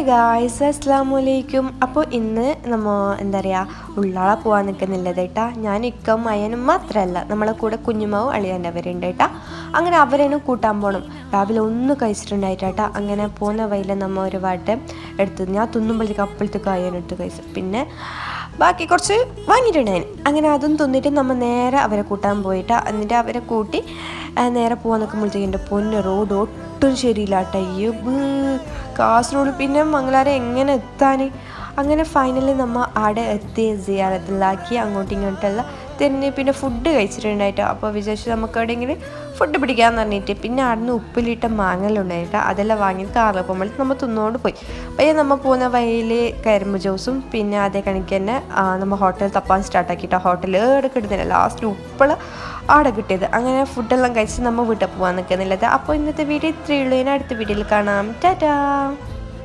Guys അസ്സലാമലൈക്കും. അപ്പോൾ ഇന്ന് നമ്മൾ എന്താ പറയുക ഉള്ളാള പോകാൻ നിൽക്കുന്നില്ലത് കേട്ടാ. ഞാൻ ഇക്കം അയ്യനും മാത്രമല്ല, നമ്മളെ കൂടെ കുഞ്ഞുമാവും അളിയാൻ്റെവരുണ്ട് കേട്ടാ. അങ്ങനെ അവരേനും കൂട്ടാൻ പോകണം. രാവിലെ ഒന്നും കഴിച്ചിട്ടുണ്ടായിട്ടാ. അങ്ങനെ പോകുന്ന വഴിയിൽ നമ്മൾ ഒരു വാട്ട് എടുത്ത് ഞാൻ തിന്നുമ്പോഴത്തേക്ക് അപ്പോഴത്തേക്ക് അയ്യനെടുത്ത് കഴിച്ചു. പിന്നെ ബാക്കി കുറച്ച് വാങ്ങിയിട്ടുണ്ടായിരുന്നു. അങ്ങനെ അതും തിന്നിട്ട് നമ്മൾ നേരെ അവരെ കൂട്ടാൻ പോയിട്ടാ. എന്നിട്ട് അവരെ കൂട്ടി നേരെ പോകാൻ നിൽക്കുമ്പോഴത്തേക്ക് എൻ്റെ പൊന്ന് റോഡ് ഒട്ടും ശരിയില്ല കേട്ടോ. കാസർഗോഡ് പിന്നെ മംഗലാരം എങ്ങനെ എത്താൻ. അങ്ങനെ ഫൈനലി നമ്മൾ അവിടെ എത്തി സിയാറത്തിലാക്കി അങ്ങോട്ടും ഇങ്ങോട്ടെല്ലാം തന്നെ. പിന്നെ ഫുഡ് കഴിച്ചിട്ടുണ്ടായിട്ടോ. അപ്പോൾ വിചാരിച്ചു നമുക്ക് എവിടെയെങ്കിലും ഫുഡ് പിടിക്കാമെന്ന് പറഞ്ഞിട്ട് പിന്നെ അവിടുന്ന് ഉപ്പിലിട്ട മാങ്ങലുണ്ടായിട്ടോ. അതെല്ലാം വാങ്ങിയിട്ട് കാറിൽ പോകുമ്പോൾ നമ്മൾ തിന്നുകൊണ്ട് പോയി. അപ്പോൾ നമ്മൾ പോകുന്ന വഴിയിൽ കരിമ്പ് ജ്യൂസും പിന്നെ അതേ കണക്ക് തന്നെ നമ്മൾ ഹോട്ടൽ തപ്പാൻ സ്റ്റാർട്ടാക്കിയിട്ടോ. ഹോട്ടൽ ഏടെ കിട്ടുന്നില്ല, ലാസ്റ്റ് ഉപ്പള അവിടെ കിട്ടിയത്. അങ്ങനെ ഫുഡെല്ലാം കഴിച്ച് നമ്മൾ വീട്ടിൽ പോകാൻ നിൽക്കുന്നില്ലത്. അപ്പോൾ ഇന്നത്തെ വീഡിയോ ഇത്രയേ ഉള്ളൂ. അടുത്ത വീഡിയോയിൽ കാണാം. ടാറ്റാ.